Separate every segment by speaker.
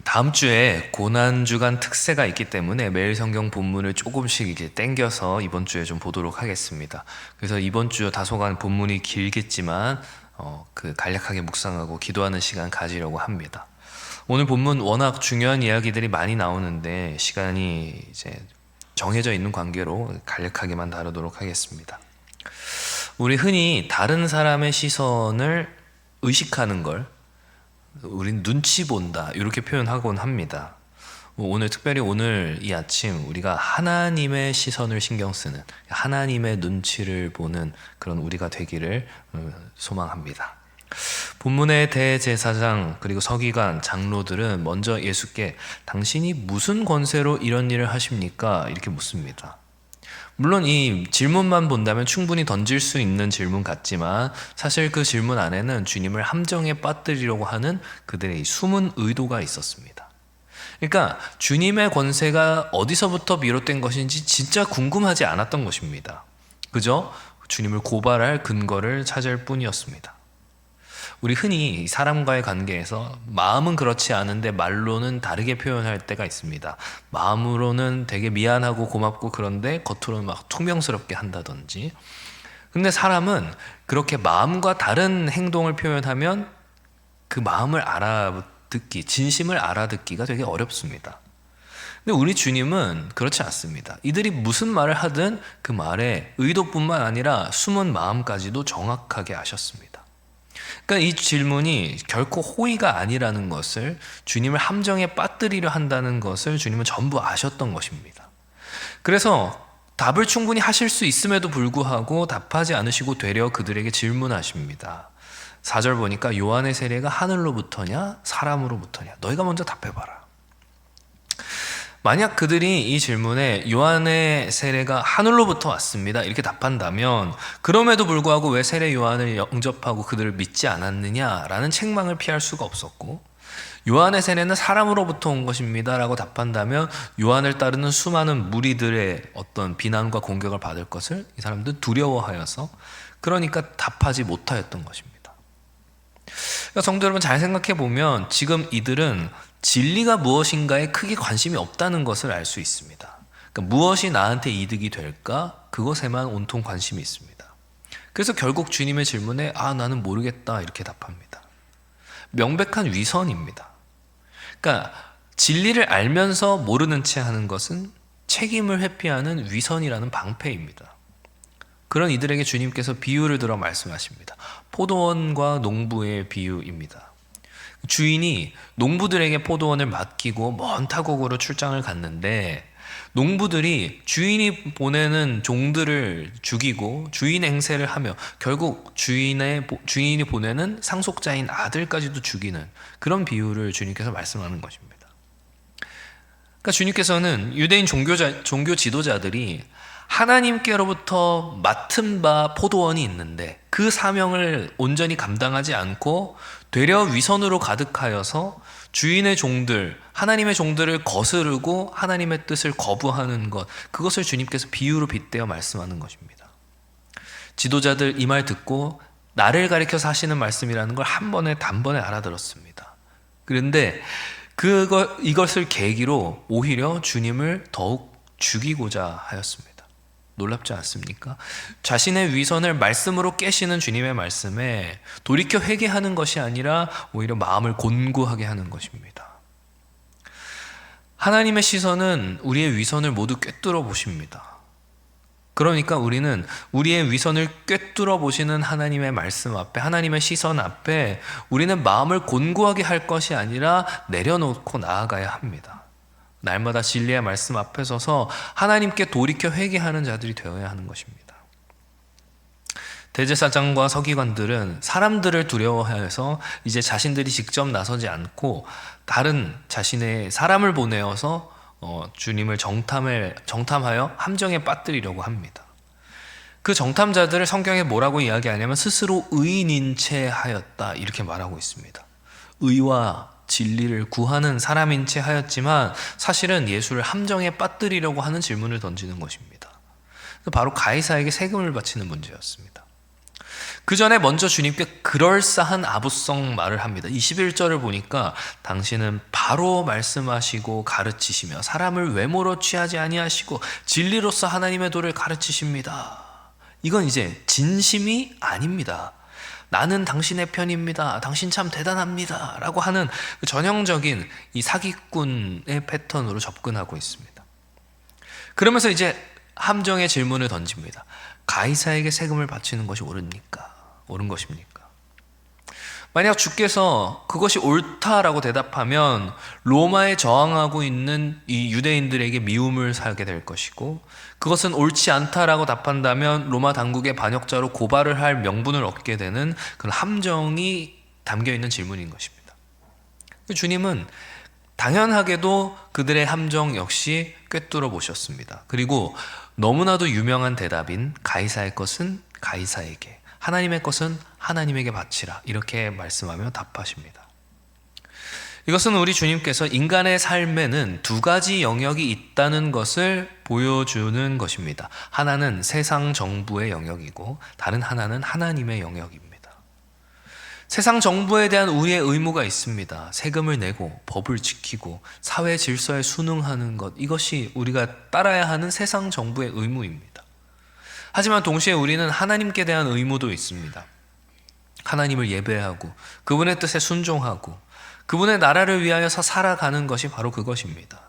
Speaker 1: 다음 주에 고난주간 특세가 있기 때문에 매일 성경 본문을 조금씩 이제 땡겨서 이번 주에 좀 보도록 하겠습니다. 그래서 이번 주 다소간 본문이 길겠지만 간략하게 묵상하고 기도하는 시간 가지려고 합니다. 오늘 본문 워낙 중요한 이야기들이 많이 나오는데 시간이 이제 정해져 있는 관계로 간략하게만 다루도록 하겠습니다. 우리 흔히 다른 사람의 시선을 의식하는 걸 우린 눈치 본다 이렇게 표현하곤 합니다. 특별히 오늘 이 아침 우리가 하나님의 시선을 신경 쓰는, 하나님의 눈치를 보는 그런 우리가 되기를 소망합니다. 본문의 대제사장 그리고 서기관 장로들은 먼저 예수께 당신이 무슨 권세로 이런 일을 하십니까? 이렇게 묻습니다. 물론 이 질문만 본다면 충분히 던질 수 있는 질문 같지만 사실 그 질문 안에는 주님을 함정에 빠뜨리려고 하는 그들의 숨은 의도가 있었습니다. 그러니까 주님의 권세가 어디서부터 비롯된 것인지 진짜 궁금하지 않았던 것입니다. 그저 주님을 고발할 근거를 찾을 뿐이었습니다. 우리 흔히 사람과의 관계에서 마음은 그렇지 않은데 말로는 다르게 표현할 때가 있습니다. 마음으로는 되게 미안하고 고맙고 그런데 겉으로는 막 퉁명스럽게 한다든지. 근데 사람은 그렇게 마음과 다른 행동을 표현하면 그 마음을 알아듣기, 진심을 알아듣기가 되게 어렵습니다. 근데 우리 주님은 그렇지 않습니다. 이들이 무슨 말을 하든 그 말의 의도뿐만 아니라 숨은 마음까지도 정확하게 아셨습니다. 그러니까 이 질문이 결코 호의가 아니라는 것을, 주님을 함정에 빠뜨리려 한다는 것을 주님은 전부 아셨던 것입니다. 그래서 답을 충분히 하실 수 있음에도 불구하고 답하지 않으시고 되려 그들에게 질문하십니다. 4절 보니까 요한의 세례가 하늘로부터냐 사람으로부터냐 너희가 먼저 답해봐라. 만약 그들이 이 질문에 요한의 세례가 하늘로부터 왔습니다 이렇게 답한다면 그럼에도 불구하고 왜 세례 요한을 영접하고 그들을 믿지 않았느냐라는 책망을 피할 수가 없었고, 요한의 세례는 사람으로부터 온 것입니다 라고 답한다면 요한을 따르는 수많은 무리들의 어떤 비난과 공격을 받을 것을 이 사람들은 두려워하여서 그러니까 답하지 못하였던 것입니다. 그러니까 성도 여러분, 잘 생각해 보면 지금 이들은 진리가 무엇인가에 크게 관심이 없다는 것을 알 수 있습니다. 그러니까 무엇이 나한테 이득이 될까? 그것에만 온통 관심이 있습니다. 그래서 결국 주님의 질문에 나는 모르겠다 이렇게 답합니다. 명백한 위선입니다. 그러니까 진리를 알면서 모르는 채 하는 것은 책임을 회피하는 위선이라는 방패입니다. 그런 이들에게 주님께서 비유를 들어 말씀하십니다. 포도원과 농부의 비유입니다. 주인이 농부들에게 포도원을 맡기고 먼 타국으로 출장을 갔는데 농부들이 주인이 보내는 종들을 죽이고 주인 행세를 하며 결국 주인이 보내는 상속자인 아들까지도 죽이는 그런 비유를 주님께서 말씀하는 것입니다. 그러니까 주님께서는 유대인 종교 지도자들이 하나님께로부터 맡은 바 포도원이 있는데 그 사명을 온전히 감당하지 않고 되려 위선으로 가득하여서 주인의 종들, 하나님의 종들을 거스르고 하나님의 뜻을 거부하는 것, 그것을 주님께서 비유로 빗대어 말씀하는 것입니다. 지도자들 이 말 듣고 나를 가리켜서 하시는 말씀이라는 걸 한 번에 단번에 알아들었습니다. 그런데 이것을 계기로 오히려 주님을 더욱 죽이고자 하였습니다. 놀랍지 않습니까? 자신의 위선을 말씀으로 깨시는 주님의 말씀에 돌이켜 회개하는 것이 아니라 오히려 마음을 곤고하게 하는 것입니다. 하나님의 시선은 우리의 위선을 모두 꿰뚫어 보십니다. 그러니까 우리는 우리의 위선을 꿰뚫어 보시는 하나님의 말씀 앞에, 하나님의 시선 앞에 우리는 마음을 곤고하게 할 것이 아니라 내려놓고 나아가야 합니다. 날마다 진리의 말씀 앞에 서서 하나님께 돌이켜 회개하는 자들이 되어야 하는 것입니다. 대제사장과 서기관들은 사람들을 두려워해서 이제 자신들이 직접 나서지 않고 다른 자신의 사람을 보내어서 주님을 정탐하여 함정에 빠뜨리려고 합니다. 그 정탐자들을 성경에 뭐라고 이야기하냐면 스스로 의인인 채 하였다 이렇게 말하고 있습니다. 의와 진리를 구하는 사람인 채 하였지만 사실은 예수를 함정에 빠뜨리려고 하는 질문을 던지는 것입니다. 바로 가이사에게 세금을 바치는 문제였습니다. 그 전에 먼저 주님께 그럴싸한 아부성 말을 합니다. 21절을 보니까 당신은 바로 말씀하시고 가르치시며 사람을 외모로 취하지 아니하시고 진리로서 하나님의 도를 가르치십니다. 이건 이제 진심이 아닙니다. 나는 당신의 편입니다. 당신 참 대단합니다. 라고 하는 그 전형적인 이 사기꾼의 패턴으로 접근하고 있습니다. 그러면서 이제 함정의 질문을 던집니다. 가이사에게 세금을 바치는 것이 옳습니까? 옳은 것입니까? 만약 주께서 그것이 옳다라고 대답하면 로마에 저항하고 있는 이 유대인들에게 미움을 사게 될 것이고, 그것은 옳지 않다라고 답한다면 로마 당국의 반역자로 고발을 할 명분을 얻게 되는 그런 함정이 담겨 있는 질문인 것입니다. 주님은 당연하게도 그들의 함정 역시 꿰뚫어 보셨습니다. 그리고 너무나도 유명한 대답인 가이사의 것은 가이사에게, 하나님의 것은 하나님에게 바치라, 이렇게 말씀하며 답하십니다. 이것은 우리 주님께서 인간의 삶에는 두 가지 영역이 있다는 것을 보여주는 것입니다. 하나는 세상 정부의 영역이고 다른 하나는 하나님의 영역입니다. 세상 정부에 대한 우리의 의무가 있습니다. 세금을 내고 법을 지키고 사회 질서에 순응하는 것, 이것이 우리가 따라야 하는 세상 정부의 의무입니다. 하지만 동시에 우리는 하나님께 대한 의무도 있습니다. 하나님을 예배하고 그분의 뜻에 순종하고 그분의 나라를 위하여서 살아가는 것이 바로 그것입니다.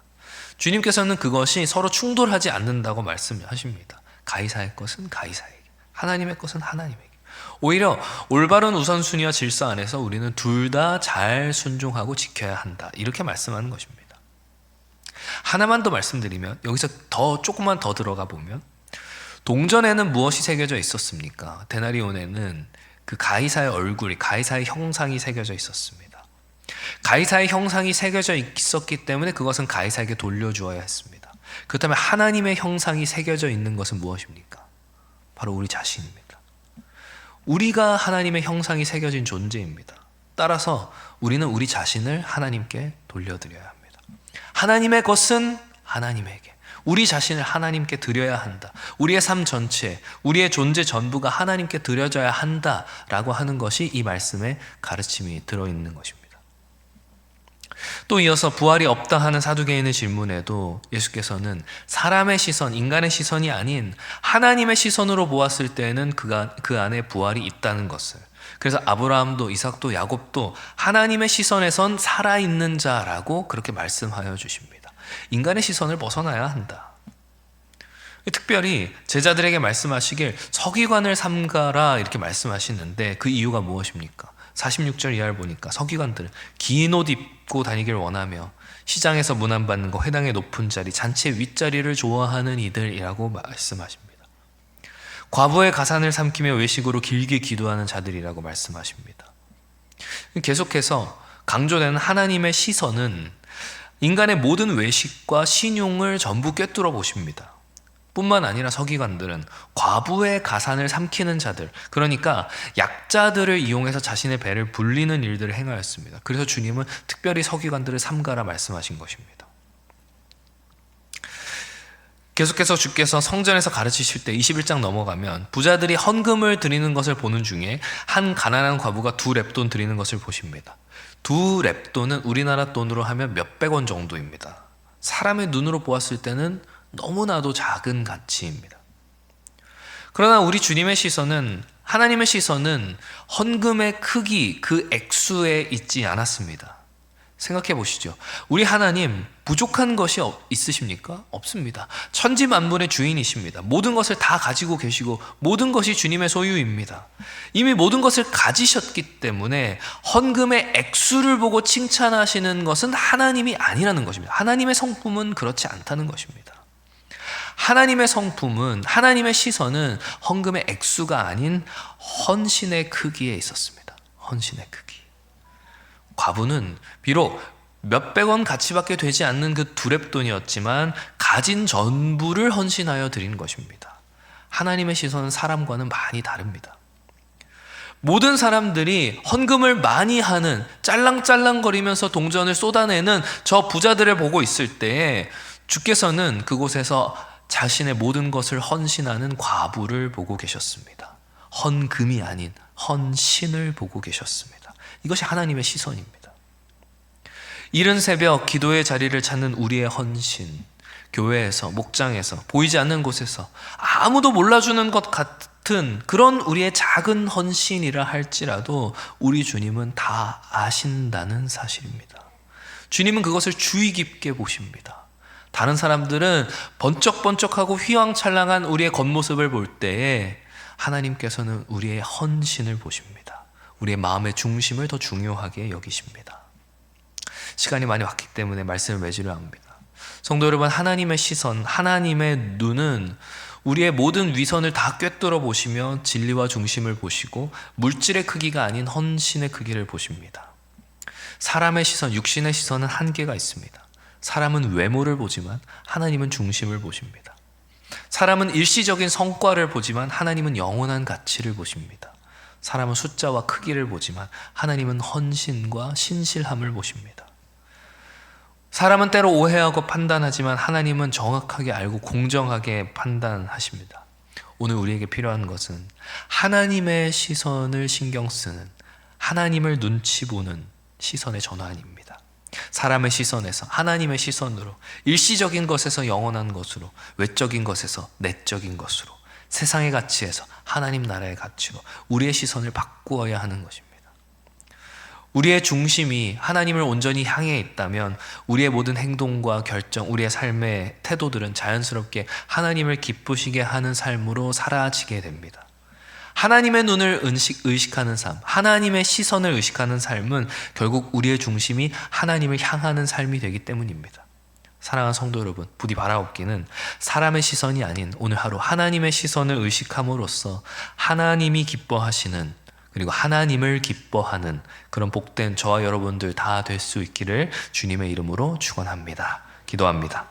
Speaker 1: 주님께서는 그것이 서로 충돌하지 않는다고 말씀하십니다. 가이사의 것은 가이사에게, 하나님의 것은 하나님에게. 오히려 올바른 우선순위와 질서 안에서 우리는 둘 다 잘 순종하고 지켜야 한다, 이렇게 말씀하는 것입니다. 하나만 더 말씀드리면, 여기서 조금만 더 들어가 보면, 동전에는 무엇이 새겨져 있었습니까? 데나리온에는 그 가이사의 얼굴이, 가이사의 형상이 새겨져 있었습니다. 가이사의 형상이 새겨져 있었기 때문에 그것은 가이사에게 돌려주어야 했습니다. 그렇다면 하나님의 형상이 새겨져 있는 것은 무엇입니까? 바로 우리 자신입니다. 우리가 하나님의 형상이 새겨진 존재입니다. 따라서 우리는 우리 자신을 하나님께 돌려드려야 합니다. 하나님의 것은 하나님에게, 우리 자신을 하나님께 드려야 한다. 우리의 삶 전체, 우리의 존재 전부가 하나님께 드려져야 한다라고 하는 것이 이 말씀에 가르침이 들어있는 것입니다. 또 이어서 부활이 없다 하는 사두개인의 질문에도 예수께서는 사람의 시선, 인간의 시선이 아닌 하나님의 시선으로 보았을 때는 그 안에 부활이 있다는 것을, 그래서 아브라함도 이삭도 야곱도 하나님의 시선에선 살아있는 자라고 그렇게 말씀하여 주십니다. 인간의 시선을 벗어나야 한다. 특별히 제자들에게 말씀하시길 서기관을 삼가라, 이렇게 말씀하시는데 그 이유가 무엇입니까? 46절 이하를 보니까 서기관들은 긴 옷 입고 다니길 원하며 시장에서 문안받는 거, 회당의 높은 자리, 잔치의 윗자리를 좋아하는 이들이라고 말씀하십니다. 과부의 가산을 삼키며 외식으로 길게 기도하는 자들이라고 말씀하십니다. 계속해서 강조되는 하나님의 시선은 인간의 모든 외식과 신용을 전부 꿰뚫어 보십니다. 뿐만 아니라 서기관들은 과부의 가산을 삼키는 자들, 그러니까 약자들을 이용해서 자신의 배를 불리는 일들을 행하였습니다. 그래서 주님은 특별히 서기관들을 삼가라 말씀하신 것입니다. 계속해서 주께서 성전에서 가르치실 때 21장 넘어가면 부자들이 헌금을 드리는 것을 보는 중에 한 가난한 과부가 2렙돈 드리는 것을 보십니다. 2렙돈은 우리나라 돈으로 하면 몇백 원 정도입니다. 사람의 눈으로 보았을 때는 너무나도 작은 가치입니다. 그러나 우리 주님의 시선은, 하나님의 시선은 헌금의 크기, 그 액수에 있지 않았습니다. 생각해 보시죠. 우리 하나님 부족한 것이 있으십니까? 없습니다. 천지만물의 주인이십니다. 모든 것을 다 가지고 계시고 모든 것이 주님의 소유입니다. 이미 모든 것을 가지셨기 때문에 헌금의 액수를 보고 칭찬하시는 것은 하나님이 아니라는 것입니다. 하나님의 성품은 그렇지 않다는 것입니다. 하나님의 성품은, 하나님의 시선은 헌금의 액수가 아닌 헌신의 크기에 있었습니다. 헌신의 크기. 과부는 비록 몇백 원 가치밖에 되지 않는 그 2렙돈이었지만 가진 전부를 헌신하여 드린 것입니다. 하나님의 시선은 사람과는 많이 다릅니다. 모든 사람들이 헌금을 많이 하는, 짤랑짤랑거리면서 동전을 쏟아내는 저 부자들을 보고 있을 때에 주께서는 그곳에서 자신의 모든 것을 헌신하는 과부를 보고 계셨습니다. 헌금이 아닌 헌신을 보고 계셨습니다. 이것이 하나님의 시선입니다. 이른 새벽 기도의 자리를 찾는 우리의 헌신, 교회에서, 목장에서, 보이지 않는 곳에서 아무도 몰라주는 것 같은 그런 우리의 작은 헌신이라 할지라도 우리 주님은 다 아신다는 사실입니다. 주님은 그것을 주의 깊게 보십니다. 다른 사람들은 번쩍번쩍하고 휘황찬란한 우리의 겉모습을 볼 때에 하나님께서는 우리의 헌신을 보십니다. 우리의 마음의 중심을 더 중요하게 여기십니다. 시간이 많이 왔기 때문에 말씀을 맺으려 합니다. 성도 여러분, 하나님의 시선, 하나님의 눈은 우리의 모든 위선을 다 꿰뚫어 보시며 진리와 중심을 보시고 물질의 크기가 아닌 헌신의 크기를 보십니다. 사람의 시선, 육신의 시선은 한계가 있습니다. 사람은 외모를 보지만 하나님은 중심을 보십니다. 사람은 일시적인 성과를 보지만 하나님은 영원한 가치를 보십니다. 사람은 숫자와 크기를 보지만 하나님은 헌신과 신실함을 보십니다. 사람은 때로 오해하고 판단하지만 하나님은 정확하게 알고 공정하게 판단하십니다. 오늘 우리에게 필요한 것은 하나님의 시선을 신경 쓰는, 하나님을 눈치 보는 시선의 전환입니다. 사람의 시선에서 하나님의 시선으로, 일시적인 것에서 영원한 것으로, 외적인 것에서 내적인 것으로, 세상의 가치에서 하나님 나라의 가치로 우리의 시선을 바꾸어야 하는 것입니다. 우리의 중심이 하나님을 온전히 향해 있다면 우리의 모든 행동과 결정, 우리의 삶의 태도들은 자연스럽게 하나님을 기쁘시게 하는 삶으로 사라지게 됩니다. 하나님의 눈을 의식하는 삶, 하나님의 시선을 의식하는 삶은 결국 우리의 중심이 하나님을 향하는 삶이 되기 때문입니다. 사랑하는 성도 여러분, 부디 바라옵기는 사람의 시선이 아닌 오늘 하루 하나님의 시선을 의식함으로써 하나님이 기뻐하시는, 그리고 하나님을 기뻐하는 그런 복된 저와 여러분들 다 될 수 있기를 주님의 이름으로 축원합니다. 기도합니다.